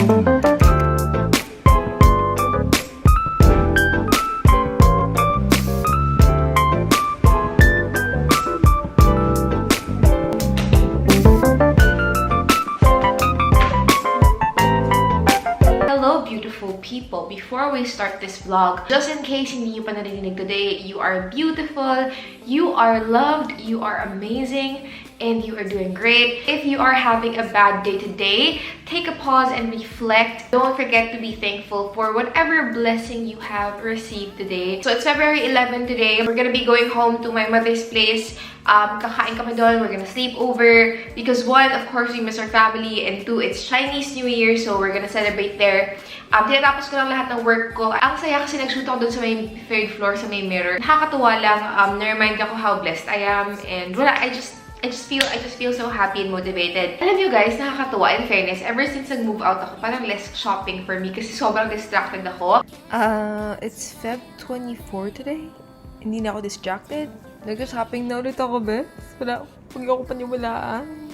People, before we start this vlog, just in case hindi nyo pa narinig today, you are beautiful, you are loved, you are amazing, and you are doing great. If you are having a bad day today, take a pause and reflect. Don't forget to be thankful for whatever blessing you have received today. So it's February 11 today. We're gonna be going home to my mother's place. Kakain kami doon. We're gonna sleep over because one, of course, we miss our family, and two, it's Chinese New Year, so we're gonna celebrate there. Tinatapos ko lang lahat ng work ko. Ang saya kasi nag-shoot ako doon sa may third floor, sa may mirror. Nakakatuwa lang. Na-remind ako how blessed I am, and wala, I just feel so happy and motivated. Alam you guys, nakakatuwa, in fairness, ever since nag-move out ako, parang less shopping for me kasi sobrang distracted ako. It's Feb 24 today. Hindi na ako distracted. Nag-shopping na ulit ako, bes. Wala, pag ako paniwalaan.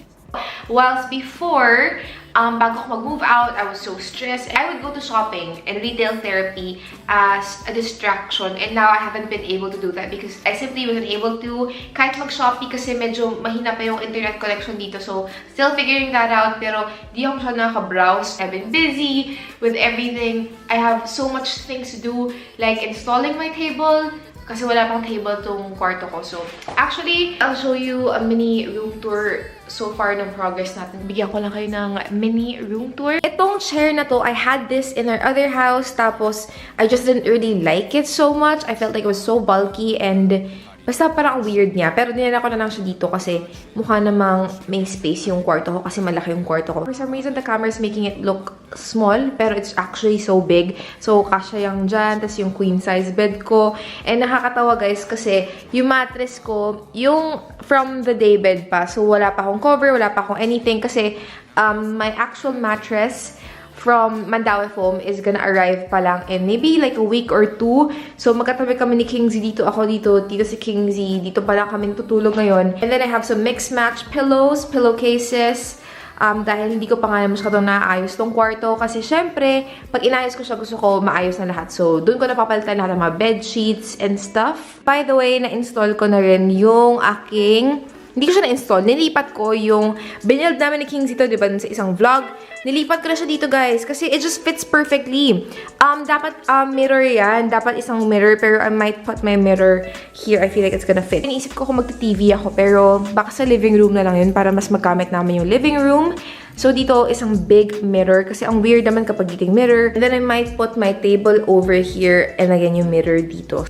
Whilst before, bago ako mag-move out, I was so stressed. I would go to shopping and retail therapy as a distraction. And now I haven't been able to do that because I simply wasn't able to. Kahit mag-Shopee kasi medyo mahina pa yung internet connection dito. So, still figuring that out. Pero di ako siya nakaka-browse. I've been busy with everything. I have so much things to do. Like installing my table. Kasi wala pang table tong kwarto ko. So, actually, I'll show you a mini room tour so far ng progress natin. Bigyan ko lang kayo ng mini room tour. Itong chair na to, I had this in our other house. Tapos, I just didn't really like it so much. I felt like it was so bulky and basta parang weird niya. Pero dinala ko na lang siya dito kasi mukha namang may space yung kwarto ko kasi malaki yung kwarto ko. For some reason, the camera is making it look small, pero it's actually so big. So, kasya yung dyan, tas yung queen size bed ko. And nakakatawa guys kasi yung mattress ko, yung from the day bed pa. So, wala pa akong cover, wala pa akong anything kasi my actual mattress from Mandaue Foam is gonna arrive pa lang in maybe like a week or two. So, magkatabi kami ni King Z dito. Ako dito si King Z. Dito pa lang kami tutulog ngayon. And then I have some mix-match pillows, pillowcases. Dahil hindi ko pa nga masyadong naayos tong kwarto. Kasi syempre, pag inayos ko siya, gusto ko maayos na lahat. So, doon ko napapalitan lahat ng mga bed sheets and stuff. By the way, na-install ko na rin yung aking... Hindi ko siya na-install. Nilipat ko yung binild namin ni King Zito, diba, sa isang vlog. Nilipat ko na siya dito, guys. Kasi it just fits perfectly. Dapat mirror yan. Dapat isang mirror. Pero I might put my mirror here. I feel like it's gonna fit. Iniisip ko kung magta-TV ako. Pero baka sa living room na lang yun para mas magkamit namin yung living room. So, dito, isang big mirror. Kasi ang weird naman kapag dito yung mirror. And then I might put my table over here. And again, yung mirror dito.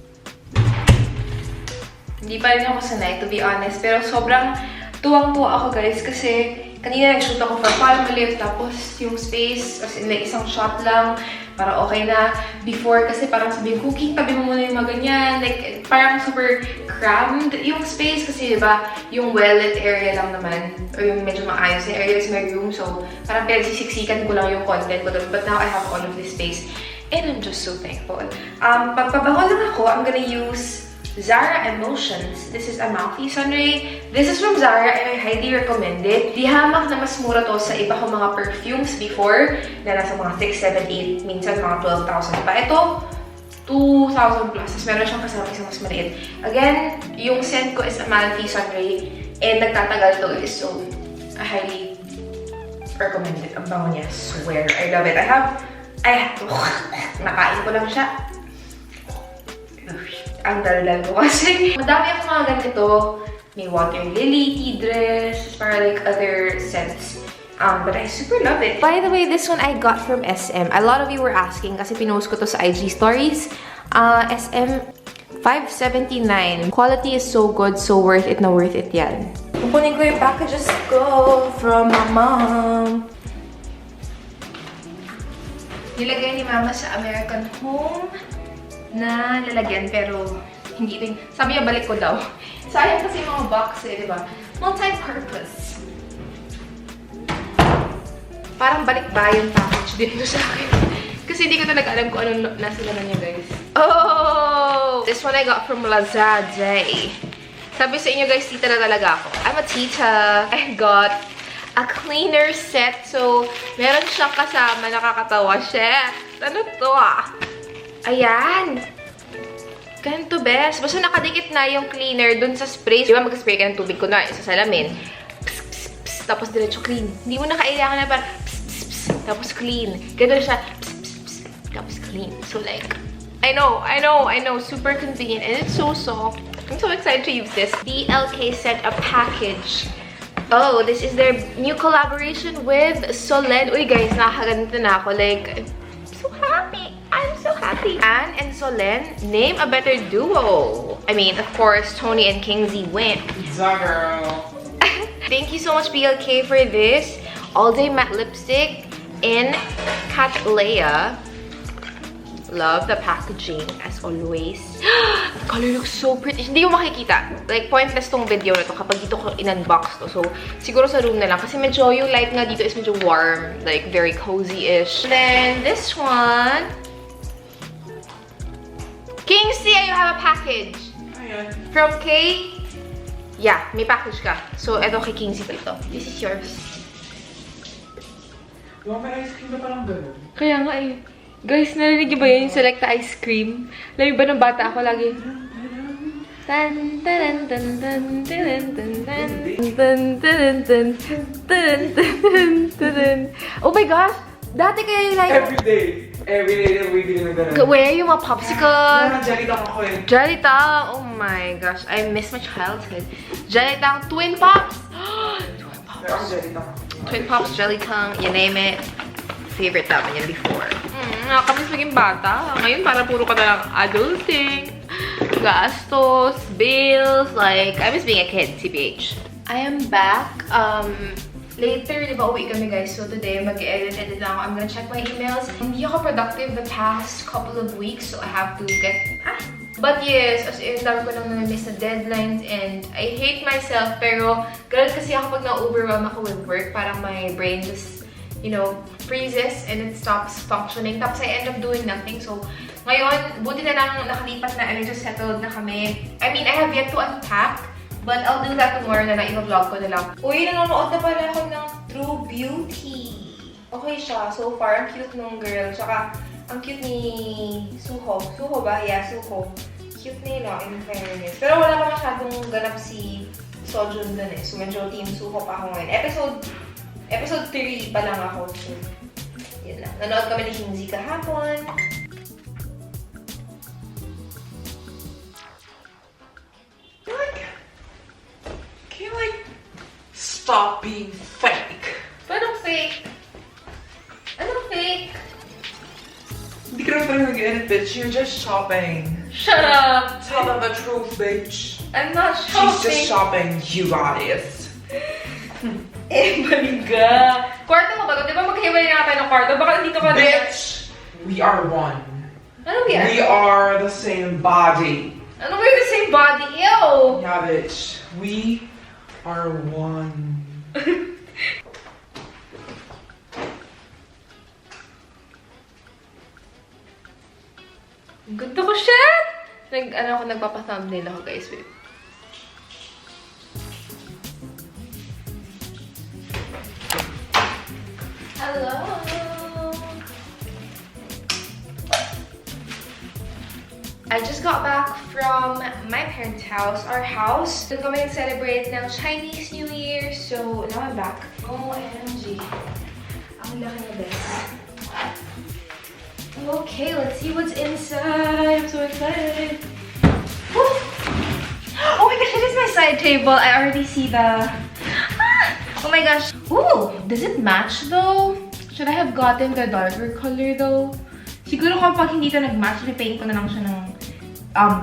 Hindi pa rin ako sanay, to be honest. Pero sobrang tuwang-tuwa ako, guys. Kasi kanina nag-shoot ako for Palmolive. Tapos yung space, as in like isang shot lang. Para okay na. Before, kasi parang sabihin, cooking, tabi mo muna yung mga ganyan. Like, parang super crammed yung space. Kasi diba, yung well-lit area lang naman. Or yung medyo maayos na area is my room. So, parang pinasisiksikan ko lang yung content ko doon. But now I have all of this space. And I'm just so thankful. Pagpabango lang ako, I'm gonna use Zara Emotions. This is a mouthy sunray. This is from Zara and I highly recommend it. Di hamak na mas mura to sa iba kong mga perfumes before na nasa mga 6, 7, 8, minsan mga 12,000 pa. Ito, 2,000 plus. Tapos meron siyang kasama isang mas maliit. Again, yung scent ko is a mouthy sunray and nagtatagal to guys. So, I highly recommend it. Ang bango niya. Swear. I love it. Nakain ko lang siya. Ang daldal ko kasi. Madami ako mga ganito. May water lily, tea dress, para like other scents. But I super love it. By the way, this one I got from SM. A lot of you were asking kasi pinost ko to sa IG stories. SM, $5.79. Quality is so good, so worth it na worth it yan. Kukunin ko yung packages ko from my mom. Nilagay ni mama sa American Home na lalagyan, pero hindi rin. Sabi niya, balik ko daw. Sayang kasi yung mga box eh, di ba? Multi-purpose. Parang balik ba yung package dito sa akin? Kasi hindi ko talaga alam kung anong nasa laman niya, guys. Oh! This one I got from Lazada. Sabi sa inyo, guys, tita na talaga ako. I'm a tita. I got a cleaner set. So, meron siyang kasama. Nakakatawa. Chef, ano to ah? Ayan. Ganito, best. Basta nakadikit na yung cleaner dun sa spray. Di ba mag-spray ka ng tubig ko na sa salamin? Pss, pss, pss, tapos diretso clean. Hindi mo na kailangan na parang pss, pss, pss, tapos clean. Ganun siya. Pss, pss, pss, tapos clean. So like, I know. Super convenient. And it's so soft. I'm so excited to use this. BLK sent a package. Oh, this is their new collaboration with Solen. Uy guys, nakakaganda na ako. Like, I'm so happy. I'm so happy. Anne and Solen, name a better duo. I mean, of course, Toni and Kingsley win. Pizza girl. Thank you so much, BLK, for this. All-day matte lipstick in Cattleya. Love the packaging, as always. The color looks so pretty. Hindi mo makikita. Like, pointless tong video na to kapag dito ko in-unbox to. So, siguro sa room na lang. Kasi medyo yung light nga dito is medyo warm. Like, very cozy-ish. Then, this one. Kingsley, you have a package. Ayan. From Kay. Yeah, may package ka. So, eto kay Kingsley dito. This is yours. Diba may ice cream na parang gano'n? Kaya nga eh. Guys, narinig niyo ba yun yung Selecta ice cream? Lagi ba ng bata ako lagi? Tan tan tan tan tan tan tan tan tan tan tan tan. Oh my gosh! Dati kaya yung like... Every day na bibili ng gano'n. Where yung mga popsicle? Jelly-tang ako eh. Jelly-tang! Oh my gosh, I miss my childhood. Jelly-tang Twin Pops! Twin Pops. Pero ako jelly-tang. Twin Pops, Jelly-tang, you name it. Favorite namin yan before. Nakakamiss maging bata. Ngayon, para puro ka na lang adulting. Gastos, bills, like, I miss being a kid, CPH. I am back. Later, di ba, uwi kami guys. So today, mag-edit lang ako. I'm gonna check my emails. Hindi ako productive the past couple of weeks, so I have to get... But yes, as in, dami ko lang na-miss na deadlines and I hate myself. Pero, ganun kasi ako pag na-overwhelm ako with work. Parang my brain just, you know, freezes and it stops functioning. Tapos I end up doing nothing. So, ngayon, buti na lang nakalipat na, medyo settled na kami. I mean, I have yet to unpack, but I'll do that tomorrow na i-vlog ko na lang. Uy, nanonood na pala ako ng True Beauty. Okay siya. So far, ang cute nung girl. Tsaka, ang cute ni Suho. Suho ba? Yeah, Suho. Cute nila, in fairness. Pero wala pa masyadong ganap si Sojun dun eh. So, medyo team Suho pa ako ngayon. Episode 3 pa lang ako. So, yun lang. Nanood kami ni Kingsley kahapon. Can you like stop being fake? Anong fake? Anong fake? Hindi ka naman pala nag-edit, bitch. You're just shopping. Shut up! Tell them the truth, bitch. I'm not shopping. She's just shopping, you guys. Eh, baliga. Kwarto mo ba ito? Di ba maghiwalay na tayo ng kwarto? Baka nandito ka rin. Bitch, we are one. Ano ba yan? We are the same body. Ano ba yung the same body? Ew! Yeah, bitch. We are one. Ang ganda ko, shit! Nagpapa-thumbnail ako, guys. Wait. Hello! I just got back from my parents' house, our house. Doon kami nag-celebrate ng Chinese New Year. So, now I'm back. Oh, OMG. Ang laki na this. Okay, let's see what's inside. I'm so excited. Woo! Oh my gosh, it is my side table. I already see the... Oh my gosh. Ooh, does it match though? Should I have gotten the darker color though? Siguro kapag hindi ito nag-match, repaint ko na lang siya ng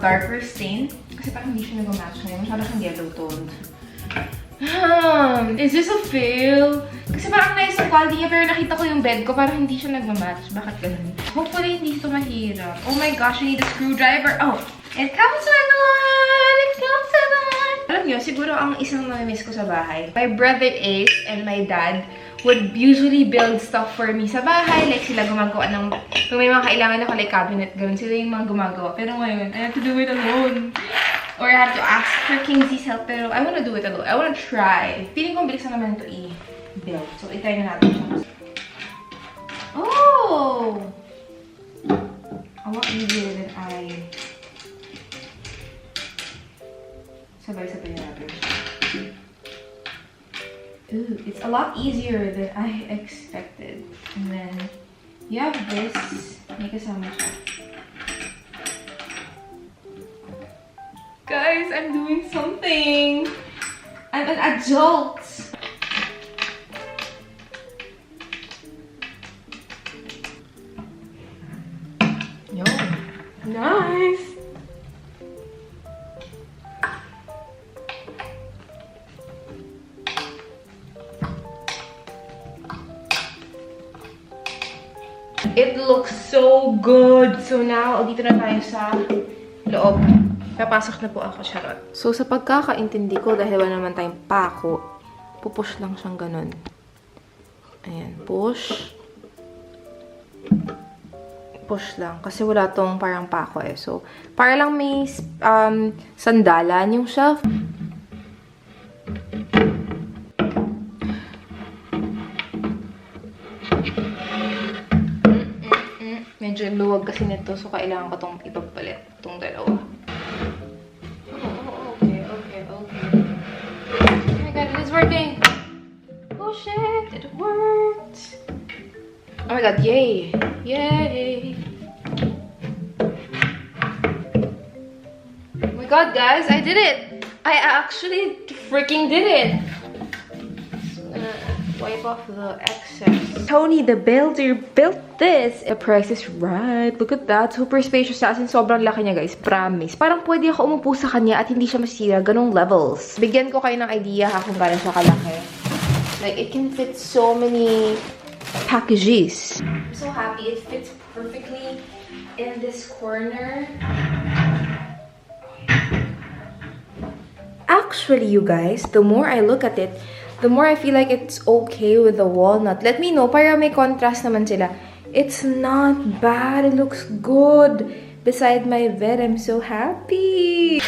darker stain. Kasi parang hindi siya nag-match ngayon. Masyado siyang yellow toned. Is this a fail? Kasi parang nice yung quality niya, pero nakita ko yung bed ko, parang hindi siya nag-match. Bakit ganun? Hopefully, hindi ito mahirap. Oh my gosh, I need a screwdriver. Oh, it comes with one! It comes with one! Alam niyo, siguro ang isang na-miss ko sa bahay. My brother Ace and my dad would usually build stuff for me sa bahay. Like, sila gumagawa ng... Kung may mga kailangan ako, like cabinet, ganun. Sila yung mga gumagawa. Pero ngayon, I have to do it alone. Or I have to ask for Kingsley's help, pero I wanna do it alone. I wanna try. Feeling ko bilis na naman ito belt. So, itry na natin siya. Oh! A lot easier than I... Sabay-sabay natin siya. Ooh, it's a lot easier than I expected. And then, you have this. May kasama siya. Guys, I'm doing something! I'm an adult! Yo. Nice! It looks so good! So now, dito na tayo sa loob. Papasok na po ako, charot. So, sa pagkakaintindi ko, dahil wala naman tayong pako, pupush lang siyang ganun. Ayan, push. Push lang. Kasi wala tong parang pako eh. So, para lang may sandalan yung shelf. Medyo luwag kasi nito. So, kailangan ko tong ipagpalit. Itong dalawa. Working. Oh shit, it worked. Oh my god, yay. Yay. Oh my god, guys, I did it. I actually freaking did it. So I'm gonna wipe off the excess. Toni, the builder, built this. The price is right. Look at that. Super spacious. As in, sobrang laki niya, guys. Promise. Parang pwede ako umupo sa kanya at hindi siya masira. Ganong levels. Bigyan ko kayo ng idea ha kung gano'n siya kalaki. Like, it can fit so many packages. I'm so happy. It fits perfectly in this corner. Actually, you guys, the more I look at it, the more I feel like it's okay with the walnut. Let me know, para may contrast naman sila. It's not bad. It looks good. Beside my bed, I'm so happy.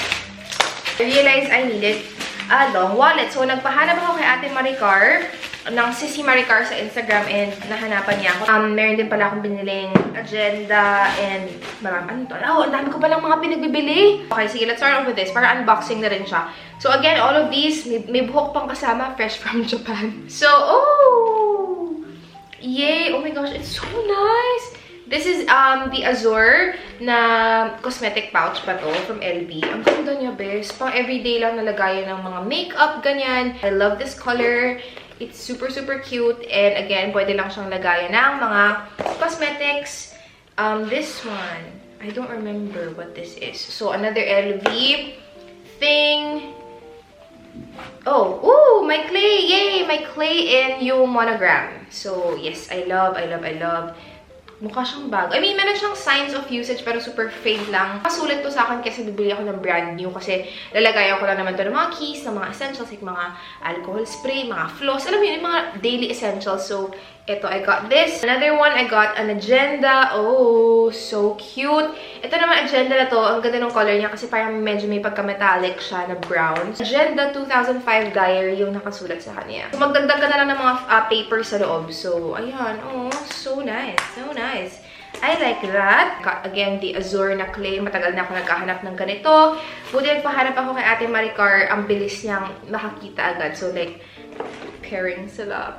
I realized I needed a long wallet. So, nagpahanap ako kay Ate Maricar ng Sissy Maricar sa Instagram and nahanapan niya ako. Meron din pala akong biniling agenda and ano to? Oh, ang dami ko palang mga pinagbibili. Okay, sige, let's start off with this. Para unboxing na rin siya. So, again, all of these, may buhok pang kasama, fresh from Japan. So, oh! Yay! Oh my gosh, it's so nice! This is the Azure na cosmetic pouch pa to from LB. Ang ganda niya, bes. Pang everyday lang nalagayan ng mga makeup, ganyan. I love this color. It's super, super cute. And again, pwede lang siyang lagayan ng mga cosmetics. This one, I don't remember what this is. So, another LV thing. Oh, ooh, my clay! Yay! My clay in yung monogram. So, yes, I love. Mukha siyang bag. I mean, meron siyang signs of usage pero super fade lang. Masulit to sa akin kasi bibili ako ng brand new kasi lalagayan ko lang naman to ng mga keys, ng mga essentials like mga alcohol spray, mga floss. Alam mo yun, yung mga daily essentials. So, ito, I got this. Another one, I got an agenda. Oh, so cute. Ito naman, agenda na to. Ang ganda ng color niya kasi parang medyo may pagka-metallic siya na brown. Agenda 2005 diary yung nakasulat sa kanya. So, magdagdag ka na lang ng mga papers sa loob. So, ayan. Oh, so nice. So nice. I like that. Got, again, the Azure na clay. Matagal na ako naghahanap ng ganito. Buti nagpahanap ako kay Ate Maricar. Ang bilis niyang makakita agad. So, like, pairing sila.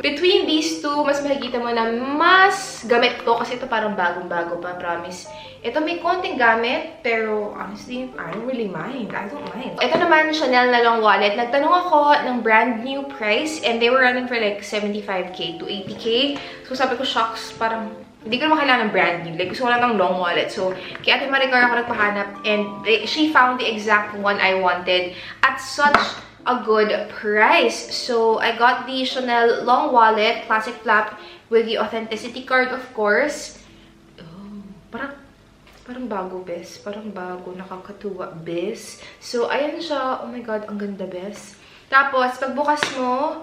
Between these two, mas makikita mo na mas gamit to kasi ito parang bagong-bago pa, promise. Ito may konting gamit, pero honestly, I don't really mind. I don't mind. Ito naman, Chanel na long wallet. Nagtanong ako ng brand new price and they were running for like 75k to 80k. So sabi ko, shocks, parang hindi ko naman kailangan ng brand new. Like, gusto ko lang ng long wallet. So, kay Ate Maricar ako nagpahanap and she found the exact one I wanted at such a good price. So, I got the Chanel long wallet, classic flap with the authenticity card, of course. Oh, parang bago, bes. Parang bago, nakakatuwa, bes. So, ayan siya. Oh my God, ang ganda, bes. Tapos, pagbukas mo,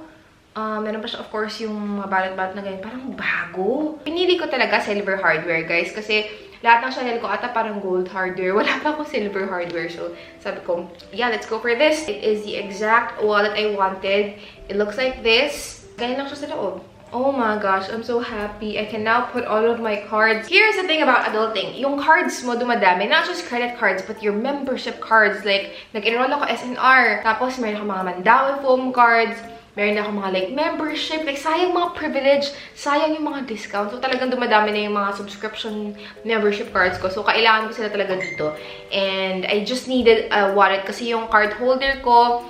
meron pa siya, of course, yung mga balat-balat na ganyan. Parang bago. Pinili ko talaga silver hardware, guys. Kasi lahat ng Chanel ko ata parang gold hardware. Wala pa ako silver hardware. So, sabi ko, yeah, let's go for this. It is the exact wallet I wanted. It looks like this. Ganyan lang siya sa loob. Oh my gosh, I'm so happy. I can now put all of my cards. Here's the thing about adulting. Yung cards mo dumadami. Not just credit cards, but your membership cards. Like, nag-enroll ako SNR. Tapos, meron ako mga Mandawi foam cards. Meron ako mga like membership. Like, sayang mga privilege. Sayang yung mga discount. So, talagang dumadami na yung mga subscription membership cards ko. So, kailangan ko sila talaga dito. And I just needed a wallet kasi yung card holder ko,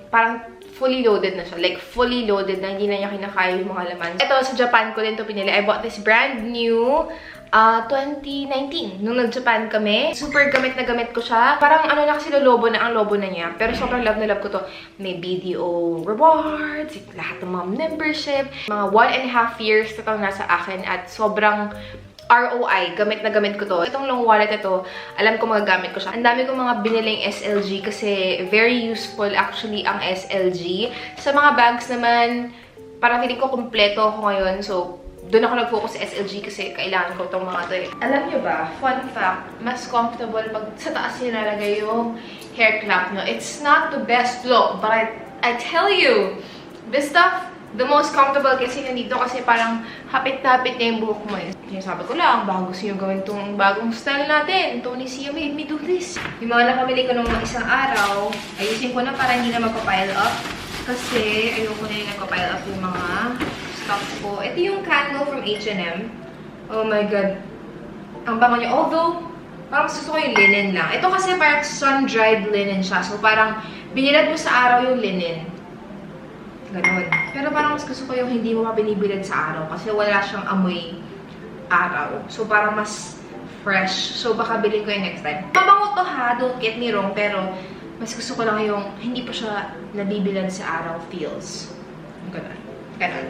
parang fully loaded na siya. Like, fully loaded na. Hindi na niya kinakaya yung mga laman. Ito, sa Japan ko din to pinili. I bought this brand new 2019. Nung nag-Japan kami. Super gamit na gamit ko siya. Parang ano na kasi lobo na ang lobo na niya. Pero sobrang love na love ko to. May BDO rewards, lahat ng mga membership. Mga 1.5 years na itong nasa akin at sobrang ROI, gamit na gamit ko to. Itong long wallet ito, alam ko magagamit ko siya. Ang dami kong mga biniling SLG kasi very useful actually ang SLG. Sa mga bags naman, parang feeling ko kumpleto ako ngayon. So, doon ako nag-focus sa SLG kasi kailangan ko itong mga to eh. Alam nyo ba, fun fact, mas comfortable pag sa taas nilalagay yung hair clamp nyo. It's not the best look, but I tell you, this stuff, the most comfortable kasi nandito kasi parang hapit-hapit na yung buhok mo eh. Sabi ko lang, bago gusto nyo gawin itong bagong style natin. Toniiisia made me do this. Yung mga nakabili ko nung isang araw, ayusin ko na para hindi na magpa-pile up. Kasi ayoko na yung nagpa-pile up yung mga stuff ko. Ito yung candle from H&M. Oh my God. Ang bango niya. Although, parang gusto ko yung linen lang. Ito kasi parang sun-dried linen siya. So parang binilad mo sa araw yung linen. Ganon. Pero parang mas gusto ko yung hindi mo mabinibilad sa araw kasi wala siyang amoy araw. So, parang mas fresh. So, baka bilhin ko yung next time. Mabango to ha, don't get me wrong, pero mas gusto ko lang yung hindi pa siya nabibilad sa araw feels. Ganon. Ganon.